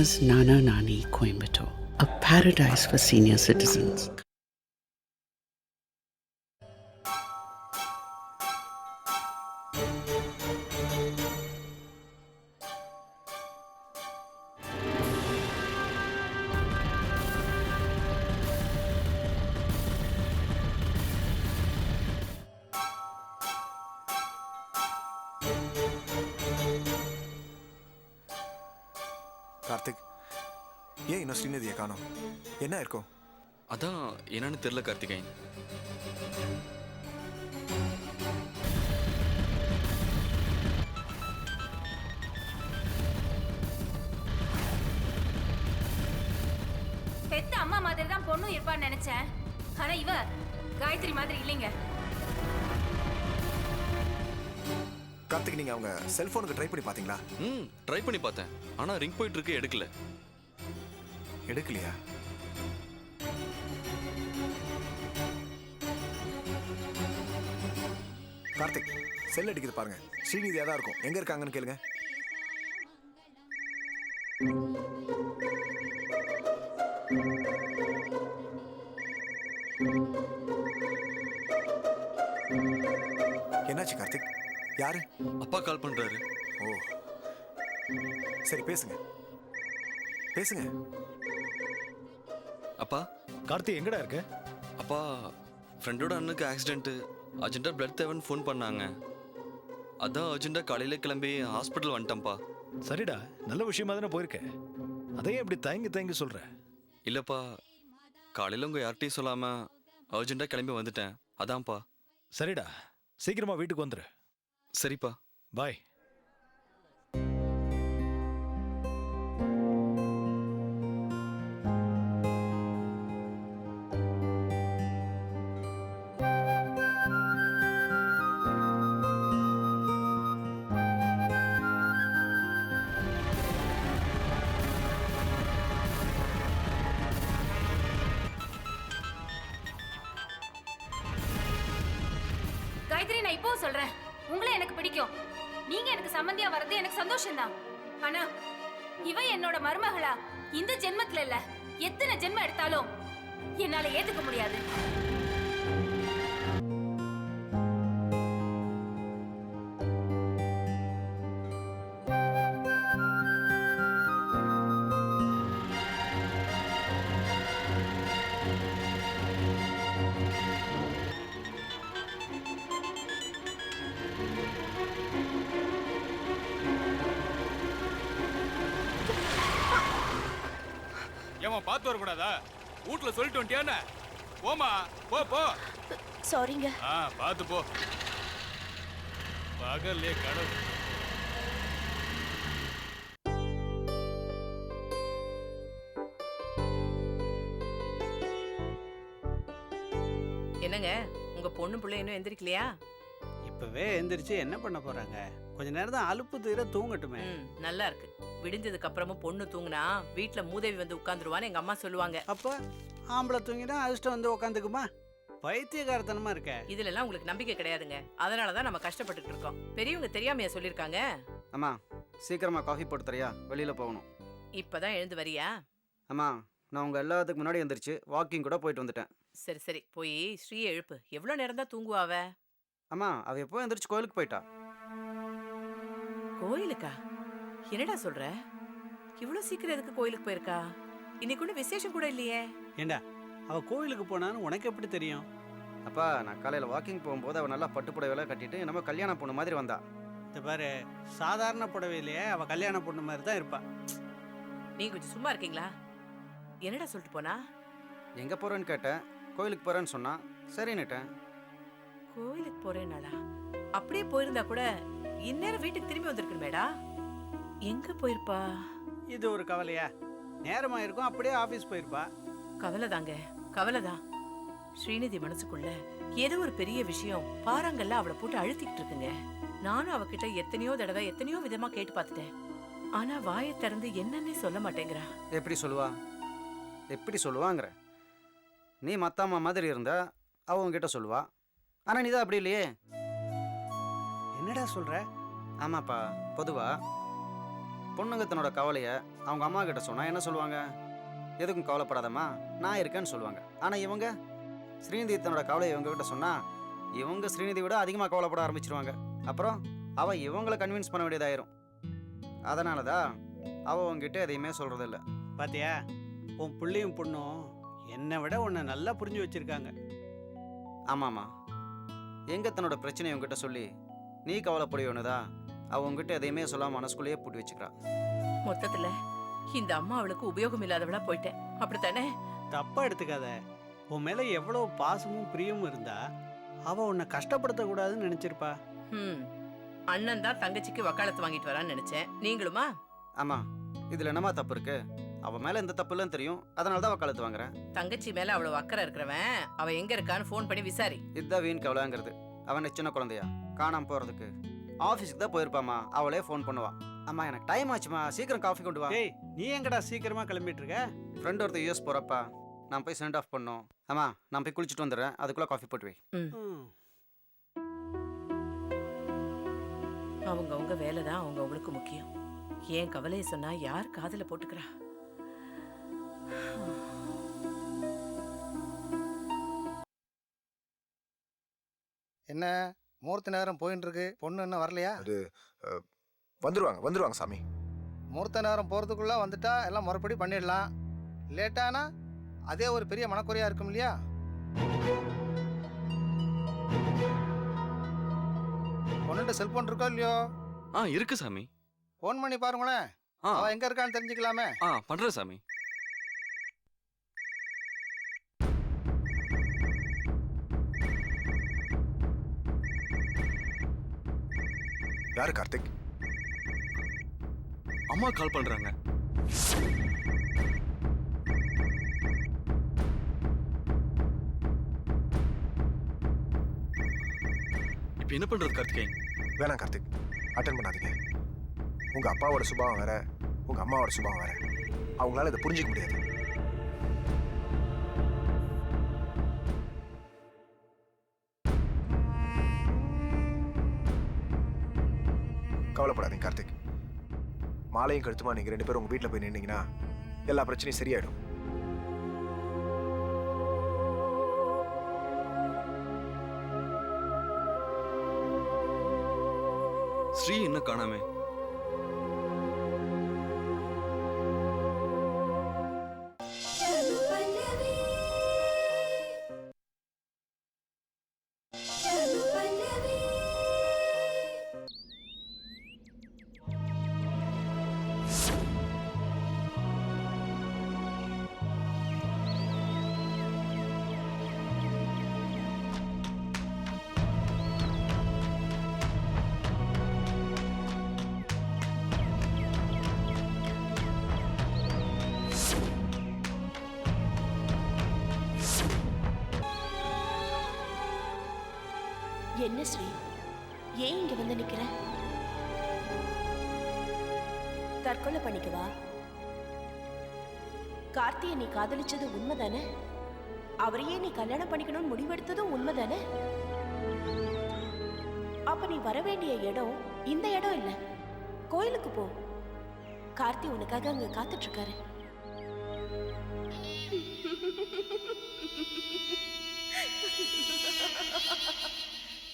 Nana's Nana Nani Coimbatore, a paradise for senior citizens. Karthik, ஏன் இன்னும் ஸ்ரீநிதியை காணோம்? என்ன இருக்கும்? அதான் என்னன்னு தெரியல கார்த்திகேயன். பெத்த அம்மா மாதிரி தான் பொண்ணும் இருப்பான்னு நினைச்சேன். ஆனா இவ காயத்ரி மாதிரி இல்லைங்க. கார்த்திக், நீங்க அவங்க செல்போனுக்கு ட்ரை பண்ணி பாத்தீங்களா? ட்ரை பண்ணி பார்த்தேன். ஆனா ரிங் போயிட்டு இருக்கு, எடுக்கல. எடுக்கலையா? கார்த்திக், செல் அடிக்குது பாருங்க. ஸ்ரீநிதியா தான் இருக்கும். எங்க இருக்காங்கன்னு கேளுங்க. என்னாச்சு கார்த்திக்? யாரு? அப்பா கால் பண்றாரு. ஓ, சரி, பேசுங்க பேசுங்க. அப்பா. கார்த்தி, எங்கடா இருக்க? அப்பா, ஃப்ரெண்டோட அண்ணனுக்கு ஆக்சிடென்ட், அர்ஜென்ட்டா பிளட் தேவைன்னு ஃபோன் பண்ணாங்க. அதான் அர்ஜென்ட்டா காலையில கிளம்பி ஹாஸ்பிட்டல் வந்துட்டேன்ப்பா. சரிடா, நல்ல விஷயமா தானே போயிருக்க. அதையே இப்படி தயங்கி தயங்கி சொல்ற? இல்லப்பா, காலையில உங்க யார்கிட்டையும் சொல்லாம அர்ஜென்ட்டா கிளம்பி வந்துட்டேன். அதான்ப்பா. சரிடா, சீக்கிரமா வீட்டுக்கு வந்துரு. சரிப்பா, பாய். காயத்ரி, நான் இப்போ சொல்றேன், உங்களை எனக்கு பிடிக்கும். நீங்க எனக்கு சம்பந்தியா வர்றது எனக்கு சந்தோஷம்தான். ஆனா இவ என்னோட மருமகளா இந்த ஜென்மத்துல இல்ல, எத்தனை ஜென்மம் எடுத்தாலும் என்னால ஏத்துக்க முடியாது. ஏமா பார்த்து வரக்கூடாதா? வீட்டுல சொல்லிட்டு வந்துட்டியானே? போமா, போ போ. சாரிங்க. பார்த்து போ. பகல்லே கடவுள். என்னங்க, உங்க பொண்ணு பிள்ளை இன்னும் எந்திரிக்கலையா? இப்பவே எந்திரிச்சு என்ன பண்ண போறாங்க? கொஞ்ச நேரம் தான் அலுப்பு தீர தூங்கட்டுமே. நல்லா இருக்கு. விடிஞ்சதுக்கு அப்புறமும் பொண்ணு தூங்குனா வீட்டுல மூதேவி வந்து உட்கார்ந்துருவான்னு எங்க அம்மா சொல்லுவாங்க. அப்ப ஆம்பளை தூங்கினா அதிர்ஷ்டம் வந்து உக்காந்துக்குமா? பைத்தியக்காரத்தனமா இருக்க. இதுல எல்லாம் உங்களுக்கு நம்பிக்கை கிடையாதுங்க. அதனாலதான் நம்ம கஷ்டப்பட்டுட்டு இருக்கோம். பெரியவங்க தெரியாமையா சொல்லிருக்காங்க? அம்மா, சீக்கிரமா காஃபி போட்டு தரியா? வெளியில போகணும். இப்பதான் எழுந்து வரியா? அம்மா, நான் உங்க எல்லாத்துக்கு முன்னாடி எந்திரிச்சு வாக்கிங் கூட போயிட்டு வந்துட்டேன். சரி சரி, போய் ஸ்ரீயை எழுப்பு. எவ்வளவு நேரம் தான் தூங்குவாவ? அம்மா, அவ எப்போ எந்திரிச்சு கோயிலுக்கு போயிட்டா. கோயிலுக்கா? என்னடா சொல்ற? இவ்வளவு சீக்கிரம் எதுக்கு கோயிலுக்கு போயிருக்கா? இன்னைக்கு ஒண்ணு விசேஷம் கூட இல்லையே. ஏண்டா, அவ கோயிலுக்கு போனான்னு உனக்கு எப்படி தெரியும்? அப்பா, நான் காலையில வாக்கிங் போகும்போது அவ நல்லா பட்டு புடவைலாம் கட்டிட்டு நம்ம கல்யாண பொண்ணு மாதிரி வந்தா. இந்த பாரு, சாதாரண புடவையிலேயே அவ கல்யாண பொண்ணு மாதிரி தான் இருப்பா. நீ கொஞ்சம் சும்மா இருக்கீங்களா? என்னடா சொல்லிட்டு போனா? எங்க போறேன்னு கேட்டேன். கோயிலுக்கு போறேன்னு சொன்னா. சரின்னுட்டேன். கோயிலுக்கு போறேனாடா? அப்படியே போயிருந்தா கூட இந்நேரம் வீட்டுக்கு திரும்பி வந்திருக்கணுமேடா. எங்க போயிருப்பா? இது ஒரு கவலையா? நேரமா இருக்கும், அப்படியே ஆபீஸ் போயிருப்பா. கவலைதாங்க, கவலைதான். ஸ்ரீநிதி மனசுக்குள்ள ஏதோ ஒரு பெரிய விஷயம் பாறாங்கல்ல அவளை போட்டு அழுத்திக்கிட்டு இருக்குங்க. நானும் அவகிட்ட எத்தனையோ தடவை எத்தனையோ விதமா கேட்டு பார்த்துட்டேன். ஆனா வாயை திறந்து என்னன்னே சொல்ல மாட்டேங்கிறா. எப்படி சொல்லுவா? எப்படி சொல்லுவாங்கிற? நீ மத்தாமா மாதிரி இருந்தா அவ உங்ககிட்ட சொல்லுவா. ஆனா நீதான் அப்படி இல்லையே. என்னடா சொல்ற? ஆமாப்பா, பொதுவா பொண்ணுங்க தன்னோட கவலையை அவங்க அம்மா கிட்ட சொன்னா என்ன சொல்லுவாங்க? எதுக்கும் கவலைப்படாதம்மா, நான் இருக்கேன்னு சொல்லுவாங்க. ஆனா இவங்க ஸ்ரீநிதி தன்னோட கவலையை இவங்க கிட்ட சொன்னா இவங்க ஸ்ரீநிதி விட அதிகமாக கவலைப்பட ஆரம்பிச்சிருவாங்க. அப்புறம் அவ இவங்களை கன்வின்ஸ் பண்ண வேண்டியதாயிரும். அதனால தான் அவ உங்ககிட்ட எதையுமே சொல்றதில்ல. பாத்தியா, உன் புள்ளையும் பொண்ணும் என்னை விட உன்னை நல்லா புரிஞ்சு வச்சிருக்காங்க. ஆமாம்மா, எங்க தன்னோட பிரச்சனையை உங்ககிட்ட சொல்லி நீ கவலைப்படுவனுதா அவ உங்ககிட்ட எதையுமே சொல்லாம மனசுக்குள்ளேயே பூட்டி வச்சுக்கிறா. மொத்தத்துல இந்த அம்மா அவளுக்கு உபயோகம் இல்லாதவளா போயிட்டேன், அப்படித்தானே? தப்பா எடுத்துக்காத. உன் மேல எவ்வளவு பாசமும் பிரியமும் இருந்தா அவ உன்னை கஷ்டப்படுத்தக்கூடாதுன்னு நினைச்சிருப்பா. அண்ணன் தான் தங்கச்சிக்கு வக்காலத்து வாங்கிட்டு வரான்னு நினைச்சேன். நீங்களுமா? ஆமா, இதுல என்னமா தப்பு இருக்கு? அவ மேல எந்த தப்பு இல்லைன்னு தெரியும், அதனால தான் வக்காலத்து வாங்குறேன். தங்கச்சி மேல அவ்வளவு அக்கறை இருக்கிறவன் அவ எங்க இருக்கான்னு ஃபோன் பண்ணி விசாரி. இதுதான் வீண் கவலைங்கிறது. அவன் சின்ன குழந்தையா காணாம போறதுக்கு ஆஃபீஸுக்கு தான் போயிருப்பாமா, அவளே ஃபோன் பண்ணுவா. அம்மா எனக்கு டைம் ஆச்சுமா, சீக்கிரம் காஃபி கொண்டு வா. ஏய், நீ எங்கடா சீக்கிரமா கிளம்பிட்டு இருக்க? ஃப்ரெண்ட் ஒருத்தர் யூஎஸ் போறப்பா, நான் போய் சென்ட் ஆஃப் பண்ணோம். அம்மா நான் போய் குளிச்சுட்டு வந்துடுறேன், அதுக்குள்ள காஃபி போட்டு வை. அவங்க வேலை தான் அவங்களுக்கு முக்கியம். ஏன் கவலையை சொன்னா யார் காதுல போட்டுக்கிறா? என்ன முகூர்த்த நேரம் போயின்னு இருக்கு, பொண்ணு இன்னும் வரலையா? அது வந்துருவாங்க சாமி. முகூர்த்த நேரம் போகிறதுக்குள்ளே வந்துட்டா எல்லாம் முறைப்படி பண்ணிடலாம். லேட்டானா அதே ஒரு பெரிய மனக்குறையாக இருக்கும் இல்லையா? பொண்ணுகிட்ட செல்போன் இருக்கோ இல்லையோ? இருக்கு சாமி. ஃபோன் பண்ணி பாருங்களேன், அவ எங்கே இருக்கான்னு தெரிஞ்சுக்கலாமே. பண்றேன் சாமி. யாரு கார்த்திக்? அம்மா கால் பண்றாங்க. இப்ப என்ன பண்றது கார்த்திகேயன்? வேணாம் கார்த்திக், அட்டன் பண்ணாதீங்க. உங்க அப்பாவோட சுபாவம் வேற, உங்க அம்மாவோட சுபாவம் வேற. அவங்களால இதை புரிஞ்சிக்க முடியாது. கவலைப்படாதீங்க கார்த்திக். மாலையும் கழுத்துமா நீங்க 2 பேரும் உங்க வீட்டில் போய் நின்னீங்கன்னா எல்லா பிரச்சனையும் சரியாயிடும். ஸ்ரீ என்ன காணாமே? என்ன ஸ்ரீ, ஏன் இங்க வந்து நிக்கிற? தற்கொலை பண்ணிக்கவா? கார்த்தியை நீ காதலிச்சது உண்மைதானே? அவரையே நீ கல்யாணம் பண்ணிக்கணும்னு முடிவெடுத்ததும் உண்மைதானே? அப்ப நீ வர வேண்டிய இடம் இந்த இடம் இல்ல, கோயிலுக்கு போ. கார்த்தி உனக்காக அங்க காத்துட்டு இருக்காரு.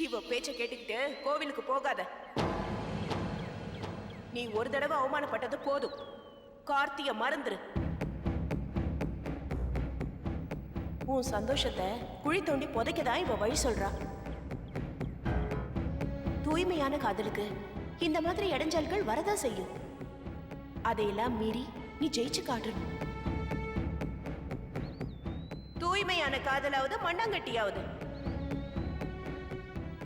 இவ பேச்ச கேட்டுக்கிட்டு கோவிலுக்கு போகாத. நீ ஒரு தடவை அவமானப்பட்டது போதும், கார்த்திய மறந்துரு. உன் சந்தோஷத்தை குழி தோண்டி புதைக்கதான் இவ வழி சொல்றா. தூய்மையான காதலுக்கு இந்த மாதிரி இடைஞ்சல்கள் வரதான் செய்யும். அதையெல்லாம் மீறி நீ ஜெயிச்சு காட்டணும். தூய்மையான காதலாவது மண்ணாங்கட்டியாவது.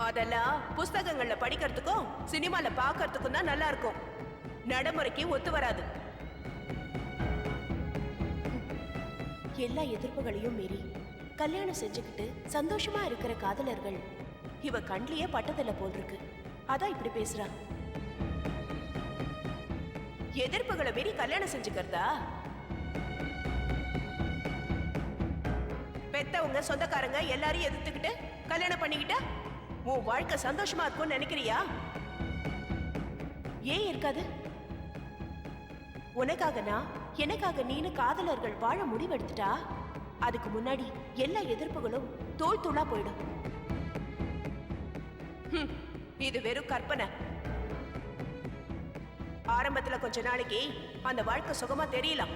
அதெல்லாம் புஸ்தகங்கள்ல படிக்கிறதுக்கும் சினிமால பாக்கிறதுக்கும் தான் நல்லா இருக்கும், நடைமுறைக்கு ஒத்து வராது. எல்லா எதிர்ப்புகளையும் மீறி கல்யாணம் செஞ்சுக்கிட்டு சந்தோஷமா இருக்கிற காதலர்கள் இவ கண்லயே பட்டதில்ல போல் இருக்கு, அதான் இப்படி பேசுறா. எதிர்ப்புகளை மீறி கல்யாணம் செஞ்சுக்கிறதா? பெத்தவங்க சொந்தக்காரங்க எல்லாரையும் எதிர்த்துக்கிட்டு கல்யாணம் பண்ணிக்கிட்டா உன் வாழ்க்கை சந்தோஷமா இருக்கும்னு நினைக்கிறியா? ஏன் இருக்காது? உனக்காக நான், எனக்காக நீனு காதலர்கள் வாழ முடிவெடுத்துட்டா அதுக்கு முன்னாடி எல்லா எதிர்ப்புகளும் தோல் தூளா போயிடும். இது வெறும் கற்பனை. ஆரம்பத்துல கொஞ்ச நாளைக்கு அந்த வாழ்க்கை சுகமா தெரியலாம்.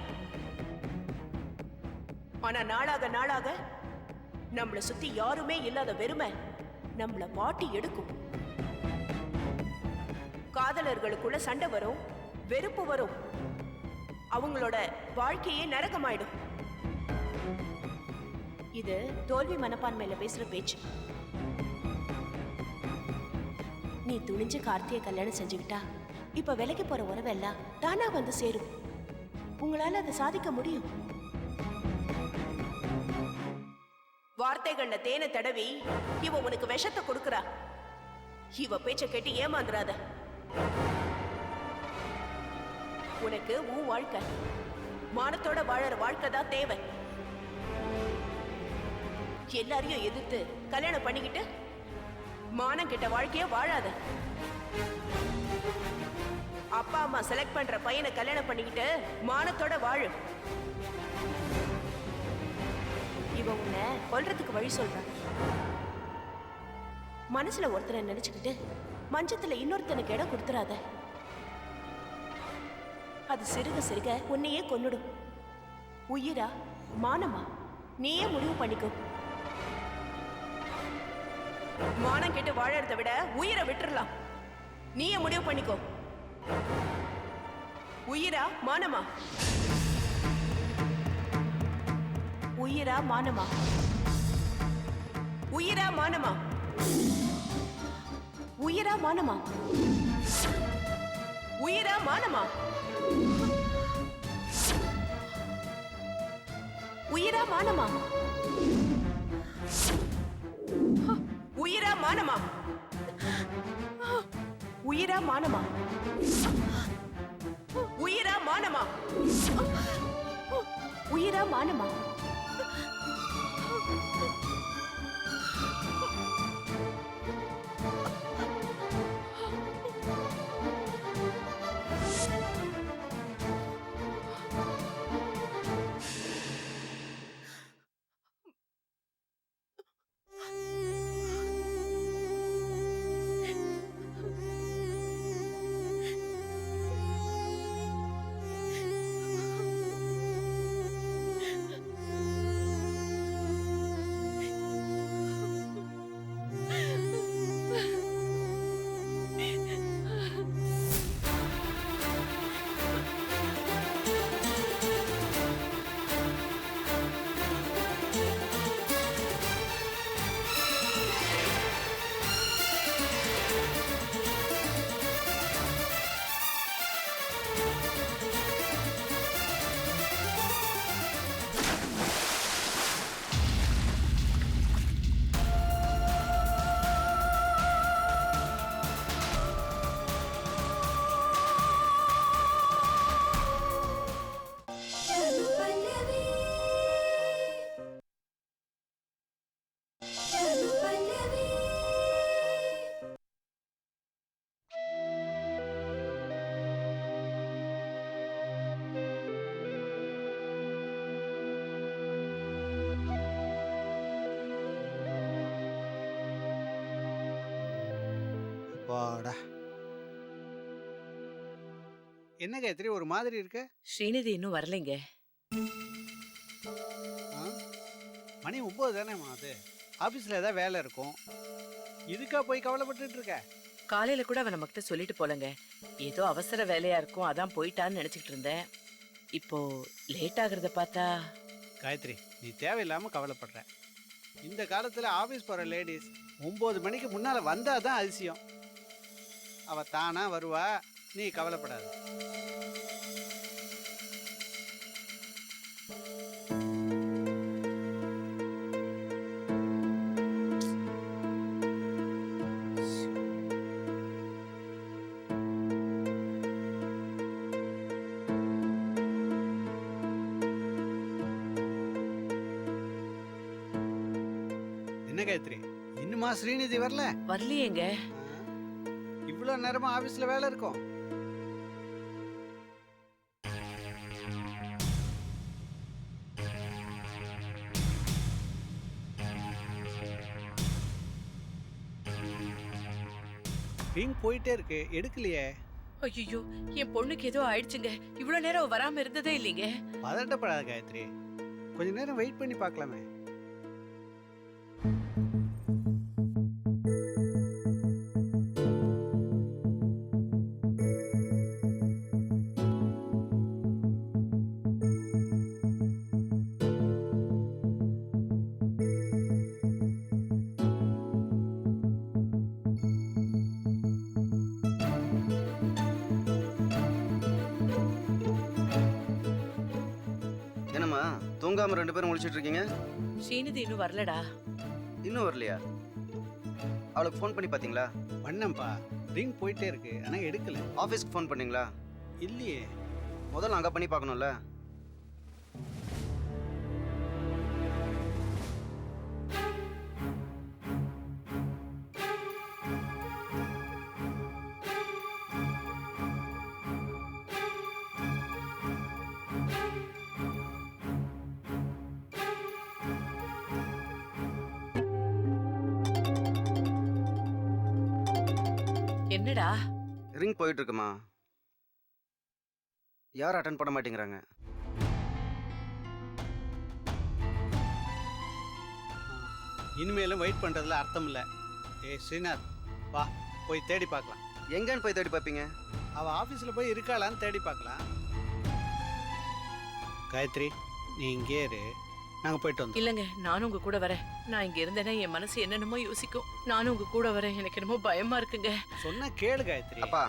ஆனா நாளாக நாளாக நம்மள சுத்தி யாருமே இல்லாத வெறுமை நம்மள வாட்டி எடுக்கும். காதலர்களுக்குள்ள சண்டை வரும், வெறுப்பு வரும், அவங்களோட வாழ்க்கையே நரகமாயிடும். இது தோல்வி மனப்பான்மையில பேசுற பேச்சு. நீ துணிஞ்சு கார்த்தியை கல்யாணம் செஞ்சுக்கிட்டா இப்ப விலைக்கு போற உறவெல்லாம் தானா வந்து சேரும். உங்களால அதை சாதிக்க முடியும். வார்த்தைகள்ல தேனை தடவி இவ உனக்கு விஷத்தை கொடுக்கறா. இவ பேச்ச கேட்டு ஏமாந்துராத. உனக்கு உன் வாழ்க்கை, மானத்தோட வாழற வாழ்க்கை தான் தேவை. எல்லாரையும் எதிர்த்து கல்யாணம் பண்ணிக்கிட்டு மானம் கிட்ட வாழ்க்கைய வாழாத. அப்பா அம்மா செலக்ட் பண்ற பையனை கல்யாணம் பண்ணிக்கிட்டு மானத்தோட வாழு. இவ உன்னை கொல்றதுக்கு வழி சொல்ற. மனசுல ஒருத்தரை நினைச்சுக்கிட்டு மஞ்சத்துல இன்னொருத்தனுக்கு இடம் கொடுத்துறாத. அது சிறுக சிறுக உன்னையே கொன்னுடும். உயிரா மானமா நீயே முடிவு பண்ணிக்கோ. மானம் கேட்டு வாழறத விட உயிரை விட்டுறலாம். நீயே முடிவு பண்ணிக்கோ. உயிரா மானமா? உயிரா மானமா? உயிரா மானமா? உயிரா மானமா? உயிரா மானமா? உயிரா மானமா? உயிரா மானமா? உயிரா மானமா? உயிரா மானமா? உயிரா மானமா? அப்பாடா. என்ன காயத்ரி ஒரு மாதிரி இருக்க? ஸ்ரீநிதி இன்னும் வரலைங்க. ஆ? மணி 9 தானேம்மா அது. ஆஃபீஸில் ஏதாவது வேலை இருக்கும். இதுக்கா போய் கவலைப்பட்டுட்டு இருக்க? காலையில கூட அவன் நம்மகிட்ட சொல்லிட்டு போலங்க. ஏதோ அவசர வேலையா இருக்கும், அதான் போயிட்டான்னு நினைச்சிட்டு இருந்தேன். இப்போ லேட் ஆகுறத பார்த்தா. காயத்ரி நீ தேவையில்லாமல் கவலைப்படுற. இந்த காலத்தில் ஆஃபீஸ் போகிற லேடிஸ் 9 மணிக்கு முன்னால் வந்தால் தான் அதிசயம். அவள் தானா வருவா, நீ கவலைப்படாத. என்ன காயத்ரி இன்னுமா ஸ்ரீநிதி வரல? வரலையேங்க. இவ்வளோ நேரமா ஆஃபீஸில் வேலை இருக்கும். ரிங் போயிட்டே இருக்கு எடுக்கலையே. ஐயோ, என் பொண்ணுக்கு ஏதோ ஆயிடுச்சுங்க. இவ்வளவு நேரம் அவ வராம இருந்ததே இல்லைங்க. பதட்டப்படாத காயத்ரி, கொஞ்ச நேரம் வெயிட் பண்ணி பார்க்கலாமே. என்னம்மா தூங்காம 2 பேரும் முழிச்சிட்டு இருக்கீங்க? ஸ்ரீநிதி இன்னும் வரலடா. இன்னும் வரலையா? அவளுக்கு ஃபோன் பண்ணி பார்த்தீங்களா? பண்ணேன்ப்பா, ரிங் போயிட்டே இருக்கு ஆனா எடுக்கல. ஆஃபீஸ்க்கு ஃபோன் பண்ணீங்களா? இல்லையே. முதல்ல அங்கே பண்ணி பார்க்கணும்ல. என்னடா? ரிங் போயிட்டு இருக்குமா? யாரும் அட்டன் பண்ண மாட்டேங்கிறாங்க. இனிமேலும் வெயிட் பண்றதுல அர்த்தம் இல்லை. ஏய் ஸ்ரீநாத், வா போய் தேடி பார்க்கலாம். எங்கன்னு போய் தேடி பார்ப்பீங்க? அவ ஆஃபீஸில் போய் இருக்காளான்னு தேடி பார்க்கலாம். காயத்ரி, நீ இங்கே இரு, நாங்கள் போயிட்டு வந்தோம். இல்லங்க, நானும் உங்க கூட வரேன். நான் இங்க இருந்தேன்னா என் மனசு என்னென்னமோ யோசிக்கும். நானும் உங்க கூட வரேன். எனக்கு என்னமோ பயமா இருக்குங்க. சொன்னா கேளு காயத்ரி. அப்பா,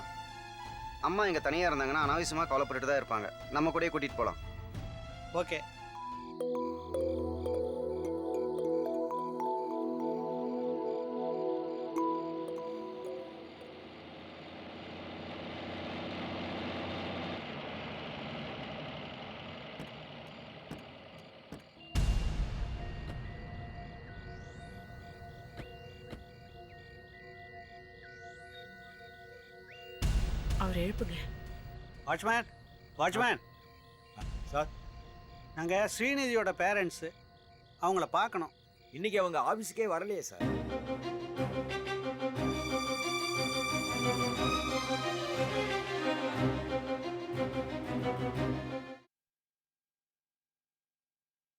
அம்மா இங்கே தனியாக இருந்தாங்கன்னா அனாவசியமாக கவலைப்பட்டுட்டு தான் இருப்பாங்க. நம்ம கூடயே கூட்டிகிட்டு போகலாம். ஓகே. அவர் எழுப்புங்க. வாட்ச்மேன், வாட்ச்மேன் சார், நாங்கள் ஸ்ரீநிதியோட பேரண்ட்ஸு, அவங்கள பார்க்கணும். இன்னைக்கு அவங்க ஆபீஸ்க்கே வரலையே சார்.